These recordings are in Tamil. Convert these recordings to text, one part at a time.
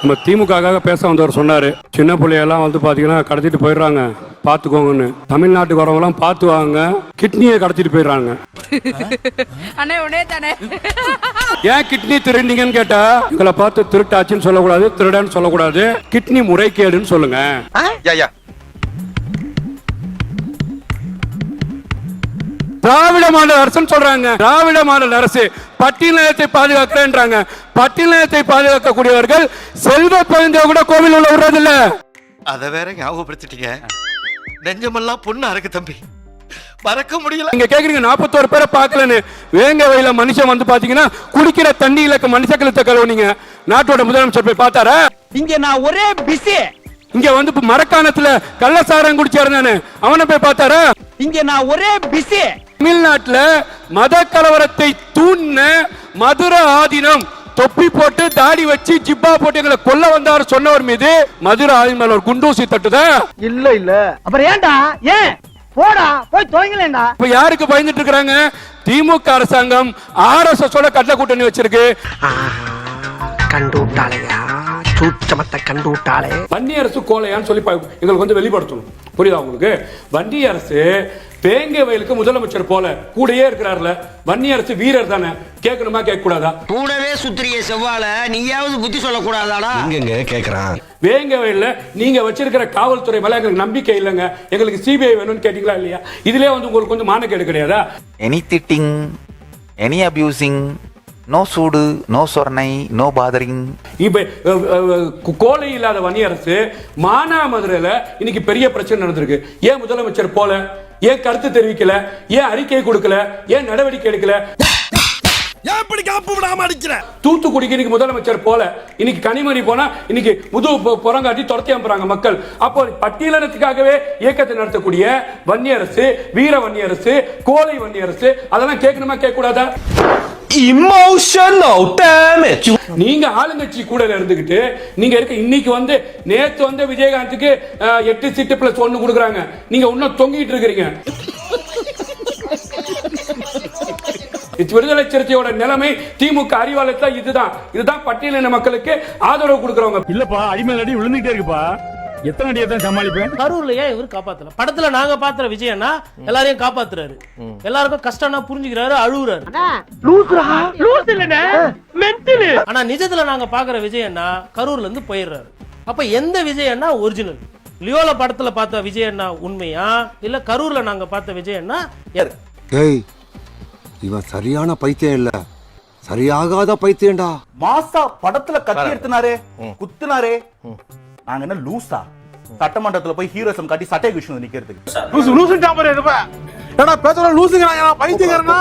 நம்ம திமுக பேச வந்தவர் சொன்னாரு, சின்ன பிள்ளையெல்லாம் வந்து பாத்தீங்கன்னா கடத்திட்டு போயிடுறாங்க, பாத்துக்கோங்கன்னு. தமிழ்நாட்டுக்கு வரவங்கலாம் பார்த்து வாங்க, கிட்னியை கடத்திட்டு போயிடுறாங்க. ஏன் கிட்னி திருடிங்கன்னு கேட்டா, எங்களை பார்த்து திருட்டாச்சுன்னு சொல்லக்கூடாது, திருடன்னு சொல்லக்கூடாது, கிட்னி முறைகேடுன்னு சொல்லுங்க. திராவிட மாடல் அரசு சொல்றாங்க. திராவிட மாடல் அரசு பட்டியலத்தை பாதுகாக்கிறேன்றாங்க. பட்டியலத்தை பாதுகாக்கக்கூடியவர்கள் செல்வ குழந்தைய கூட கோவில் உள்ள விடுறதில்ல. அத வேற ஞாபகப்படுத்திட்டீங்க. நெஞ்சமெல்லாம் பொண்ணு அறக்கு தம்பி, மறக்க முடியல. நீங்க கேக்குறீங்க 41 பேரை பார்க்கலன்னு. வேங்க வயல மனுஷன் வந்து பாத்தீங்கன்னா குடிக்கிற தண்ணியில மனுஷக்களத்தை கழுவுனீங்க. நாட்டோட முதலமைச்சர் போய் பார்த்தாரா? இங்க நான் ஒரே பிஸி. இங்க வந்து மரக்காணத்துல கள்ளசாரம் குடிச்சாரு, அவனை போய் பார்த்தாரா? இங்க நான் ஒரே பிஸி. தமிழ்நாட்டுல மத கலவரத்தை தூண்ண மதுரை ஆதீனம் தொப்பி போட்டு தாடி வச்சு ஜிப்பா போட்டு எங்களை கொல்ல வந்தாரு சொன்னவர் மீது மதுரை ஆதீனம் ஒரு குண்டூசி தட்டுதா? இல்ல அப்புறம் ஏன்டா? ஏன் போடா போய் தொலைங்களேண்டா. இப்ப யாருக்கு பயந்துட்டு இருக்காங்க? திமுக அரசாங்கம் RSS ஓட கட்ட கூட்டணி வச்சிருக்கு. கண்டுட்டாளையா, சூச்சமத்தை கண்டுட்டாளே. வன்னி அரசு கோலையான்னு சொல்லி எங்களுக்கு வந்து வெளிப்படுத்தணும். புரியுதா உங்களுக்கு? வன்னி அரசு வேங்க வயலுக்கு முதலமைச்சர் போல கூடயே இருக்கிறார்ல. வன்னி அரசு வீரர் தானே, கேட்கணுமா கேட்க கூடாதா? கூடவே சுத்திரிய செவ்வாழ நீயாவது புத்தி சொல்ல கூடாதாடா? எங்க கேக்குறான்? வேங்க வயல்ல நீங்க வச்சிருக்கிற காவல்துறை மேல எங்களுக்கு நம்பிக்கை இல்லைங்க, எங்களுக்கு CBI வேணும்னு கேட்டீங்களா இல்லையா? இதுலயே வந்து உங்களுக்கு கொஞ்சம் மானக்கேடு கிடையாதா? எனி திட்டிங், எனி அபியூசிங், நோ சூடு, நோ சொர்ணை, நோ பாதரிங். இப்ப கோலை இல்லாத வன்னி அரசு மானாமதுரையில இன்னைக்கு பெரிய பிரச்சனை நடந்திருக்கு. ஏன் முதலமைச்சர் போல? ஏன் கருத்து தெரிவிக்கல? ஏன் அறிக்கை கொடுக்கல? ஏன் நடவடிக்கை எடுக்கல? தூத்துக்குடிக்கு இன்னைக்கு முதலமைச்சர் போல, இன்னைக்கு கனிமொழி போனா இன்னைக்கு முது புறங்காட்டி துரத்தி அனுப்புறாங்க மக்கள். அப்போ பட்டியலினத்துக்காகவே இயக்கத்தை நடத்தக்கூடிய வன்னி அரசு, வீர வன்னி அரசு, கோலை வன்னி அரசு, அதெல்லாம் கேட்கணுமா கேட்க கூடாதா? Emotional damage. நீங்க ஆளுங்கட்சி கூட இருந்துகிட்டு நீங்க இருக்க இன்னைக்கு வந்து நேத்து வந்து விஜயகாந்துக்கு 8 சீட்டு பிளஸ் 1 கொடுக்குறாங்க. நீங்க இன்னும் தொங்கிட்டு இருக்கீங்க. விடுதலை சிறுத்தையோட நிலைமை திமுக அறிவாலயத்துல இதுதான் பட்டியலின மக்களுக்கு ஆதரவு கொடுக்கறவங்க. இல்லப்பா, அடிமேல் அடி விழுந்துட்டே இருக்குப்பா. எத்தனை அடியை தான் சமாளிப்பேன்? கரூர்லயே இவர் காப்பாத்தல. படத்துல நாங்க பாத்துற விஜயன்னா எல்லாரையும் காப்பாத்துறாரு, எல்லாருக்கும் கஷ்டம்னா புரிஞ்சுக்கிறாரு, அழுகுறாரு. ஆனா நிஜத்துல நாங்க பாக்குற விஜயன்னா கரூர்ல இருந்து போயிடுறாரு. அப்ப எந்த விஜயன்னா ஒரிஜினல்? லியோல படத்துல பார்த்த விஜயன்னா உண்மையா, இல்ல கரூர்ல நாங்க பார்த்த விஜயன்னா? இவன் சரியான பைத்தியம் இல்ல, சரியாகாத பைத்தியம்டா. மாசா படத்துல கத்தி எடுத்துனாரே, குத்துனாரே. நாங்க என்ன லூசா? சட்டமன்றத்துல போய் ஹீரோசம் காட்டி சட்டை விஷயம் நிக்கிறதுக்கு லூசு டாம்பர் இருப்பா. ஏடா பேசற லூசுங்க, நான் பைத்தியக்காரனா?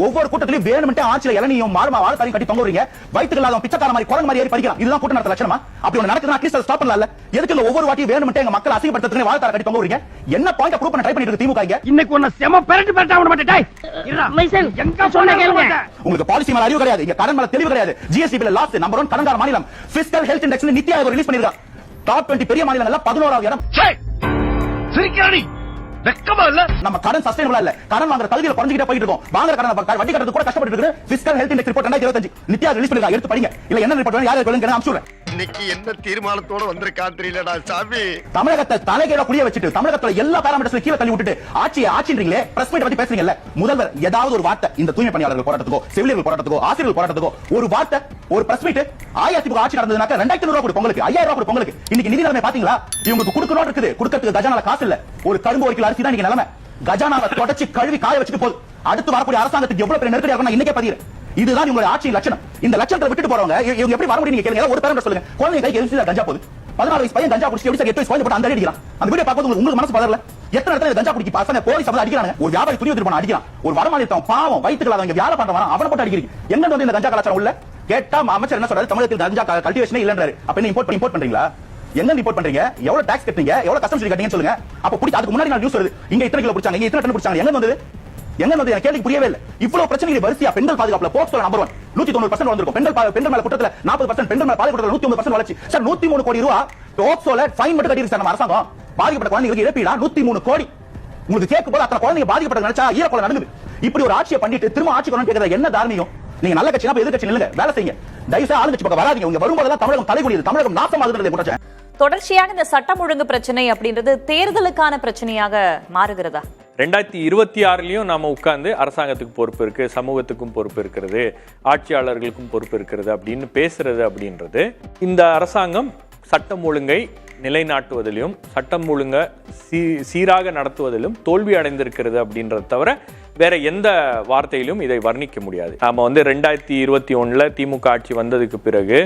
ஒவ்வொரு கூட்டத்திலயும் வேணும்னே ஆட்சியில இளநியும் மாறுமா வாழத்தாலையும் கட்டி தொங்க விடுறீங்க. வயிற்றுக்கு இல்லாத பிச்சைக்கார மாதிரி குரங்கு மாதிரி ஏறி பறிக்கலாம். இதுதான் கூட்ட நடத்த லட்சணமா? அப்படி ஒண்ணு நடக்குதுன்னா அட்லீஸ்ட் ஸ்டாப் பண்ணலாம்ல. எதுக்கு ஒவ்வொரு வாட்டியும் வேணும்னே எங்க மக்கள் அசிங்கப்படுத்துறதுக்கு வாழத்தால கட்டி தொங்க விடுறீங்க? என்ன பாயிண்ட் ப்ரூவ் பண்ண ட்ரை பண்ணிட்டு இருக்கு திமுக? இன்னைக்கு ஒண்ணு செம பெரட்டி பெரட்டா விட மாட்டேன். எங்க சொன்ன கேளுங்க. உங்களுக்கு பாலிசி மேல அறிவு கிடையாது, இங்க கடன் மேல தெளிவு கிடையாது. GST பில் லாஸ்ட் நம்பர் 1 கடன்கார மாநிலம். Fiscal health index NITI Aayog release பண்ணிருக்காங்க. டாப் 20 பெரிய மாநிலங்கள்ல 11வது இடம். சிரிக்கிறானி வெக்கமா இல்ல? நம்ம கடன் சஸ்டைனபிளா இல்ல, கடன் வாங்குற தகுதியில குறைஞ்சிட்டே போயிட்டு இருக்கோம். வாங்குற கடன் வட்டி கட்டறது கூட கஷ்டப்பட்டு இருக்கு. Fiscal health index report 2025 NITI Aayog release பண்ணிருக்காங்க. எடுத்து படிங்க. இல்ல என்ன ரிப்போர்ட் யாரை கேளுங்க, நான் அனுப்பிச்சுறேன். இன்னைக்கு என்ன தீர்மானத்தோட வந்திருக்கான் தெரியலடா சாமி. தமிழகத்தை தலைகீழ குடிய வச்சிட்டு தமிழகத்துல எல்லா பாராமீட்டர்ஸ்ல கீழ தள்ளி விட்டுட்டு ஆட்சின்றீங்களே, பிரஸ் மீட் பத்தி பேசுறீங்கல்ல. முதல்வர் ஏதாவது ஒரு வார்த்தை இந்த தூய்மை பணியாளர்கள் போராட்டத்துக்கோ, செவிலியர்கள் போராட்டத்துக்கோ, ஆசிரியர்கள் போராட்டத்துக்கோ ஒரு வார்த்தை, ஒரு பிரஸ் மீட் அஇஅதிமுக ஆட்சி நடந்ததுனாக்க 2500 ரூபாய் கொடு பொங்கலுக்கு, 5000 ரூபாய் கொடு பொங்கலுக்கு. இன்னைக்கு நிதி நிலைமை பாத்தீங்களா? இவங்களுக்கு கொடுக்கணும் இருக்குது, கொடுக்கிறதுக்கு கஜானால காசு இல்ல. ஒரு கரும்பு 1 கிலோ அரிசி தான் இன்னைக்கு நிலைமை. கஜானாவை தொடச்சி கழுவி காய வச்சுட்டு போகுது. அடுத்து வரக்கூடிய அரசாங்கத்துக்கு எவ்வளவு பெரிய நெருக்கடி ஆகும் இன்னைக்கே பதிகிறேன். இதுதான் உங்களுடைய ஆட்சி லட்சணம். இந்த லட்சணத்தை விட்டுட்டு போறவங்க இவங்க எப்படி வர முடியும்? நீங்க கேளுங்க. ஒரு பேரம் சொல்லுங்க. குழந்தை கைக்கு எரிஞ்சு கஞ்சா போகுது. 14 வயசு பையன் கஞ்சா குடிச்சு எப்படி 8 வயசு குழந்தை போட்டு அந்த அடிக்கிறான். அந்த வீடியோ பார்க்கும்போது உங்களுக்கு மனசு பதறல? எத்தனை இடத்துல கஞ்சா குடிக்க பசங்க போலீஸ் வந்து அடிக்கிறாங்க. ஒரு வியாபாரி துணி எடுத்து போன அடிக்கிறான். ஒரு வரமானியத்தம் பாவம் வயித்துக்குள்ள அவங்க வியாபாரம் பண்றவன் அவனை போட்டு அடிக்கிறீங்க. எங்க வந்து இந்த கஞ்சா கலாச்சாரம் உள்ள? கேட்டா அமைச்சர் என்ன சொல்றாரு? தமிழகத்தில் கஞ்சா கல்டிவேஷனே இல்லன்றாரு. அப்ப என்ன இம்போர்ட் பண்றீங்களா? என்ன ரிப்போர்ட் பண்றீங்க? எவ்வளவு டாக்ஸ் கட்டுறீங்க? எவ்வளவு கஸ்டம்ஸ் டியூட்டி கட்டுறீங்கன்னு சொல்லுங்க. அப்ப புடி அதுக்கு முன்னாடி நான் நியூஸ் வருது. இங்க இத்தனை கிலோ பிடிச்சாங்க, இங்க இத்தனை டன் பிடிச்சாங்க. எங்க வந்தது? எனக்கு கேள்வி புரியவே இல்லை. இவ்வளவு பிரச்சனைகள் வரிசையா பெண்கள் பாதுகாப்புல போக்சோ நம்பர் 1 190% வந்திருக்கும். பெண்கள் மேல குற்றத்துல 40%, பெண்கள் மேல பாலியல் குற்றத்துல 109% வளர்ச்சி. சார் 103 கோடி ரூபாய் போக்சோல ஃபைன் மட்டும் கட்டிருக்கு சார் நம்ம அரசாங்கம். பாதிக்கப்பட்ட குழந்தைகளுக்கு இழப்பீடா 103 கோடி. உங்களுக்கு கேட்கும் போது அத்தனை குழந்தைங்க பாதிக்கப்பட்ட நினைச்சா ஈரக்குள்ள நடக்குது. இப்படி ஒரு ஆட்சியை பண்ணிட்டு திரும்ப ஆட்சி கொண்டு கேட்கறது என்ன தார்மீகம்? நீங்க நல்ல கட்சினா எதிர்க்கட்சி நில்லுங்க, வேலை செய்யுங்க. தயவு செய்து ஆளுங்கட்சி பக்கம் வராதீங்க. உங்க வரும்போதெல்லாம் தமிழகம் தலைகுனியுது, தமிழகம் நாசமாகுதுன்றதை குற்றச்சாட்டு. தொடர்ச்சியாக இந்த சட்டம் ஒழுங்கு பிரச்சனை அப்படின்றது தேர்தலுக்கான பிரச்சனையாக மாறுகிறதா? 2026லயும் நாம உட்கார்ந்து அரசாங்கத்துக்கு பொறுப்பு இருக்கு, சமூகத்துக்கும் பொறுப்பு இருக்கிறது, ஆட்சியாளர்களுக்கும் பொறுப்பு இருக்கிறது அப்படின்னு பேசுறது அப்படின்றது இந்த அரசாங்கம் சட்டம் ஒழுங்கை நிலைநாட்டுவதிலும் சட்டம் ஒழுங்கை சீராக நடத்துவதிலும் தோல்வி அடைந்திருக்கிறது அப்படின்றத தவிர வேற எந்த வார்த்தையிலும் இதை வர்ணிக்க முடியாது. நாம 2021 திமுக ஆட்சி வந்ததுக்கு பிறகு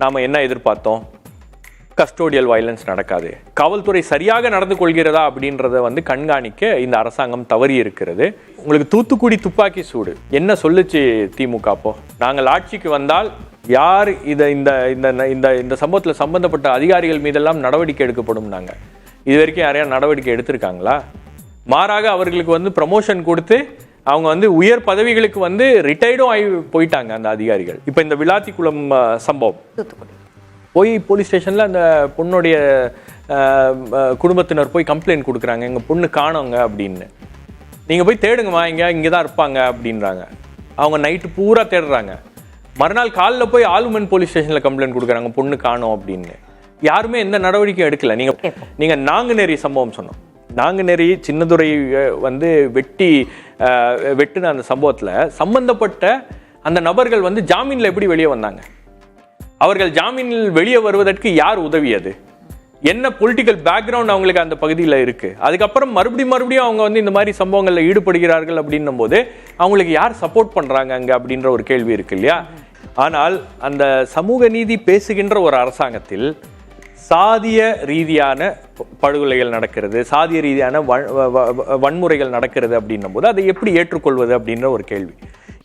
நாம என்ன எதிர்பார்த்தோம்? கஸ்டோடியல் வயலன்ஸ் நடக்காது, காவல்துறை சரியாக நடந்து கொள்கிறதா அப்படின்றத கண்காணிக்க இந்த அரசாங்கம் தவறி இருக்கிறது. உங்களுக்கு தூத்துக்குடி துப்பாக்கி சூடு என்ன சொல்லுச்சு திமுக? அப்போ நாங்கள் ஆட்சிக்கு வந்தால் யார் இதை இந்த இந்த இந்த சம்பவத்தில் சம்பந்தப்பட்ட அதிகாரிகள் மீதெல்லாம் நடவடிக்கை எடுக்கப்படும். நாங்கள் இது வரைக்கும் யாரையா நடவடிக்கை எடுத்திருக்காங்களா? மாறாக அவர்களுக்கு ப்ரமோஷன் கொடுத்து அவங்க உயர் பதவிகளுக்கு ரிட்டையர்டும் ஆகி போயிட்டாங்க அந்த அதிகாரிகள். இப்போ இந்த விளாத்திக்குளம் சம்பவம் போய் போலீஸ் ஸ்டேஷனில் அந்த பொண்ணுடைய குடும்பத்தினர் போய் கம்ப்ளைண்ட் கொடுக்குறாங்க, எங்கள் பொண்ணு காணோங்க அப்படின்னு. நீங்கள் போய் தேடுங்கம்மா, இங்கே தான் இருப்பாங்க அப்படின்றாங்க. அவங்க நைட்டு பூரா தேடுறாங்க. மறுநாள் காலில் போய் ஆலுமன் போலீஸ் ஸ்டேஷனில் கம்ப்ளைண்ட் கொடுக்குறாங்க, பொண்ணு காணோம் அப்படின்னு. யாருமே எந்த நடவடிக்கையும் எடுக்கல. நீங்கள் நாங்குநேரி சம்பவம் சொன்னோம். நாங்குநேரி சின்னதுரை வெட்டின அந்த சம்பவத்தில் சம்பந்தப்பட்ட அந்த நபர்கள் ஜாமீனில் எப்படி வெளியே வந்தாங்க? அவர்கள் ஜாமீனில் வெளியே வருவதற்கு யார் உதவியது? என்ன பொலிட்டிக்கல் பேக்ரவுண்ட் அவங்களுக்கு அந்த பகுதியில் இருக்கு? அதுக்கப்புறம் மறுபடியும் அவங்க இந்த மாதிரி சம்பவங்களில் ஈடுபடுகிறார்கள் அப்படின்னும் போது அவங்களுக்கு யார் சப்போர்ட் பண்றாங்க அங்க அப்படின்ற ஒரு கேள்வி இருக்கு இல்லையா? ஆனால் அந்த சமூக நீதி பேசுகின்ற ஒரு அரசாங்கத்தில் சாதிய ரீதியான படுகொலைகள் நடக்கிறது, சாதிய ரீதியான வன்முறைகள் நடக்கிறது அப்படின்னும் போது அதை எப்படி ஏற்றுக்கொள்வது அப்படின்ற ஒரு கேள்வி.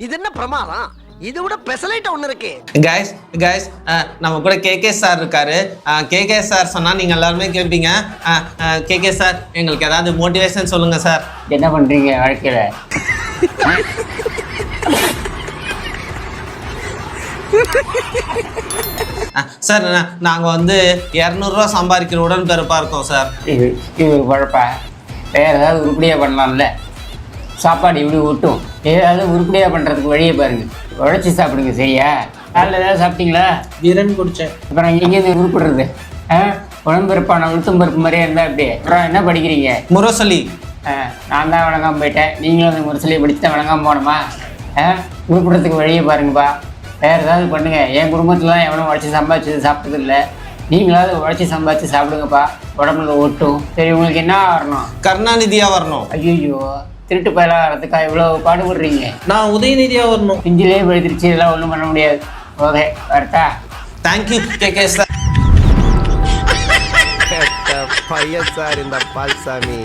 இது என்ன பிரமாதம்? இதை விட பெசலைட் ஒன்று இருக்கு. கைஸ் நம்ம கூட கேகே சார் இருக்காரு. கேகே சார் சொன்னா நீங்க எல்லாருமே கேட்பீங்க. கேகே சார் எங்களுக்கு ஏதாவது மோட்டிவேஷன் சொல்லுங்க சார். என்ன பண்றீங்க வாழ்க்கையில? சார் நாங்கள் 200 ரூபா சம்பாதிக்கிற உடன் பிறப்பா இருக்கோம் சார். இது ஒரு பழப்பா? வேற ஏதாவது உருப்படியாக பண்ணலாம்ல? சாப்பாடு இப்படி விட்டும் ஏதாவது உருப்படியாக பண்ணுறதுக்கு வழியை பாருங்க. உழைச்சி சாப்பிடுங்க. சரியா? காலையில் ஏதாவது சாப்பிட்டீங்களா? வீரன் குடித்தேன். அப்புறம் எங்கேருந்து உருப்பிடுறது? உடம்பெருப்பான உளுத்தம் பருப்பு மாதிரியே இருந்தால் அப்படியே. அப்புறம் என்ன படிக்கிறீங்க? முரசொலி. நான் தான் வணங்காமல் போயிட்டேன், நீங்களும் முரசொலியை படித்து தான் வணங்காமல் போனோமா? உருப்பிடுறதுக்கு வழியை பாருங்கப்பா. வேறு ஏதாவது பண்ணுங்க. என் குடும்பத்தில் தான் எவனும் உழைச்சி சம்பாதிச்சு சாப்பிட்டது இல்லை. நீங்களாவது உழைச்சி சம்பாதிச்சு சாப்பிடுங்கப்பா, உடம்புல ஒட்டும். சரி, உங்களுக்கு என்ன வரணும்? கருணாநிதியாக வரணும். ஐயோ, திருட்டு பயலாக வரதுக்கா இவ்வளோ பாடுபடுறீங்க? நான் உதயநிதியாக வரணும். பிஞ்சிலே பழுதிருச்சு, இதெல்லாம் ஒன்றும் பண்ண முடியாது. ஓகே, வரட்டா? Thank you KK sir. பையன் சார் இந்த பால்சாமி.